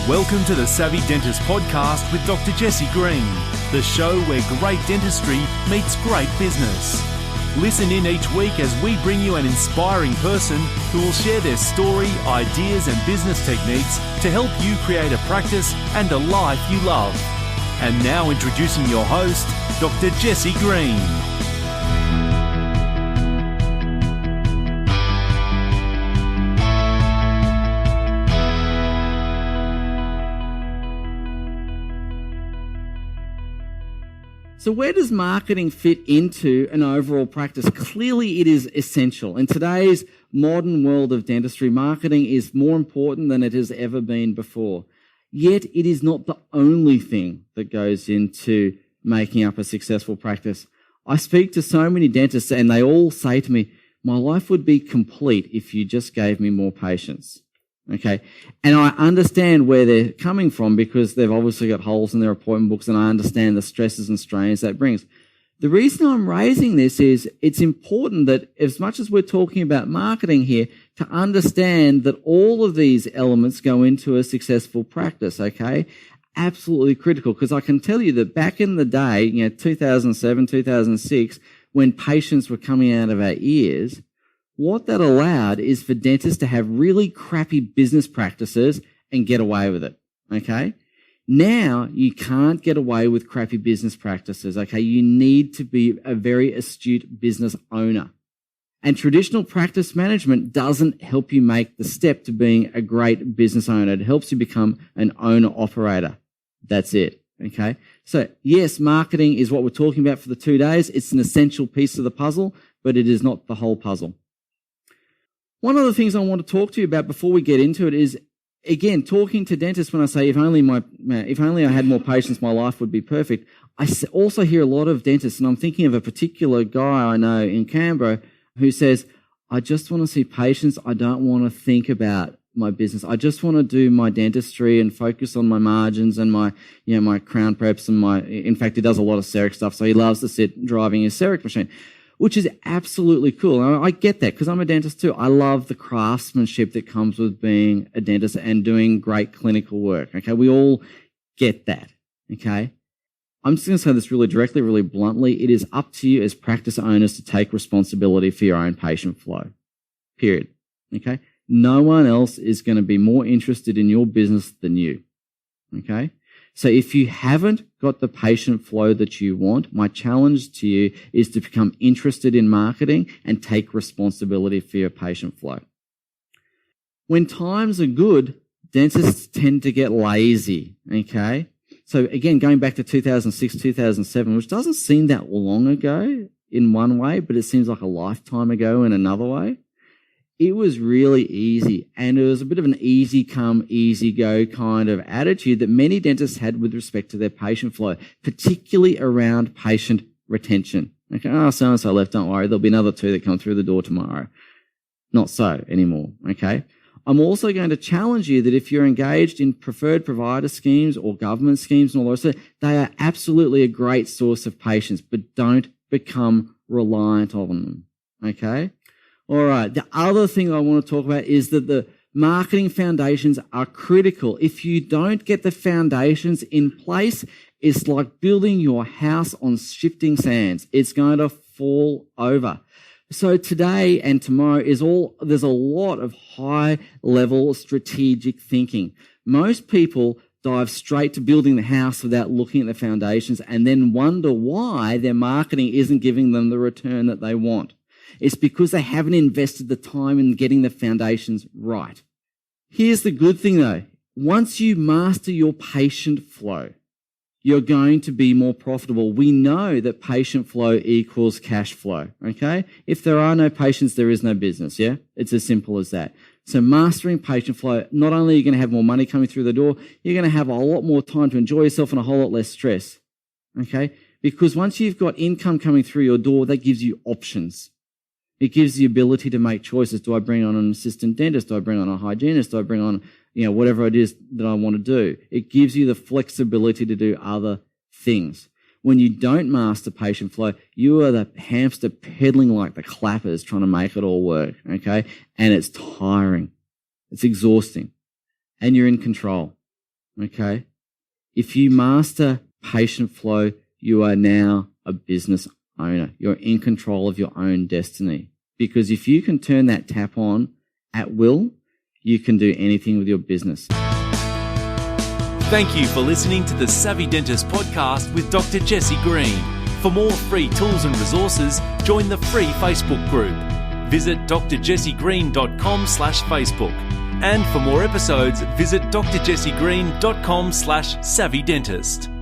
Welcome to the Savvy Dentist podcast with Dr. Jesse Green, the show where great dentistry meets great business. Listen in each week as we bring you an inspiring person who will share their story, ideas and business techniques to help you create a practice and a life you love. And now introducing your host, Dr. Jesse Green. So where does marketing fit into an overall practice? Clearly, it is essential. In today's modern world of dentistry, marketing is more important than it has ever been before. Yet, it is not the only thing that goes into making up a successful practice. I speak to so many dentists and they all say to me, my life would be complete if you just gave me more patients. Okay. And I understand where they're coming from because they've obviously got holes in their appointment books, and I understand the stresses and strains that brings. The reason I'm raising this is it's important that as much as we're talking about marketing here, to understand that all of these elements go into a successful practice. Okay. Absolutely critical, because I can tell you that back in the day, 2007, 2006, when patients were coming out of our ears, what that allowed is for dentists to have really crappy business practices and get away with it, okay? Now, you can't get away with crappy business practices, okay? You need to be a very astute business owner. And traditional practice management doesn't help you make the step to being a great business owner. It helps you become an owner-operator. That's it, okay? So, yes, marketing is what we're talking about for the 2 days. It's an essential piece of the puzzle, but it is not the whole puzzle. One of the things I want to talk to you about before we get into it is, again, talking to dentists when I say, if only I had more patients, my life would be perfect. I also hear a lot of dentists, and I'm thinking of a particular guy I know in Canberra who says, I just want to see patients. I don't want to think about my business. I just want to do my dentistry and focus on my margins and my crown preps and in fact, he does a lot of CEREC stuff. So he loves to sit driving his CEREC machine, which is absolutely cool. And I get that because I'm a dentist too. I love the craftsmanship that comes with being a dentist and doing great clinical work. Okay, we all get that. Okay, I'm just going to say this really directly, really bluntly. It is up to you as practice owners to take responsibility for your own patient flow. Period. Okay, no one else is going to be more interested in your business than you. Okay. So if you haven't got the patient flow that you want, my challenge to you is to become interested in marketing and take responsibility for your patient flow. When times are good, dentists tend to get lazy, okay? So again, going back to 2006, 2007, which doesn't seem that long ago in one way, but it seems like a lifetime ago in another way. It was really easy, and it was a bit of an easy come, easy go kind of attitude that many dentists had with respect to their patient flow, particularly around patient retention. Okay, so-and-so left, don't worry, there'll be another 2 that come through the door tomorrow. Not so anymore, okay? I'm also going to challenge you that if you're engaged in preferred provider schemes or government schemes and all those, they are absolutely a great source of patients, but don't become reliant on them, okay? All right. The other thing I want to talk about is that the marketing foundations are critical. If you don't get the foundations in place, it's like building your house on shifting sands. It's going to fall over. So today and tomorrow there's a lot of high level strategic thinking. Most people dive straight to building the house without looking at the foundations and then wonder why their marketing isn't giving them the return that they want. It's because they haven't invested the time in getting the foundations right. Here's the good thing though. Once you master your patient flow, you're going to be more profitable. We know that patient flow equals cash flow, okay? If there are no patients, there is no business, yeah? It's as simple as that. So mastering patient flow, not only are you going to have more money coming through the door, you're going to have a lot more time to enjoy yourself and a whole lot less stress, okay? Because once you've got income coming through your door, that gives you options. It gives the ability to make choices. Do I bring on an assistant dentist? Do I bring on a hygienist? Do I bring on, whatever it is that I want to do? It gives you the flexibility to do other things. When you don't master patient flow, you are the hamster pedaling like the clappers trying to make it all work, okay? And it's tiring. It's exhausting. And you're in control. Okay. If you master patient flow, you are now a business owner. You're in control of your own destiny. Because if you can turn that tap on at will, you can do anything with your business. Thank you for listening to the Savvy Dentist podcast with Dr. Jesse Green. For more free tools and resources, join the free Facebook group. Visit drjessegreen.com/Facebook. And for more episodes, visit drjessegreen.com/savvydentist.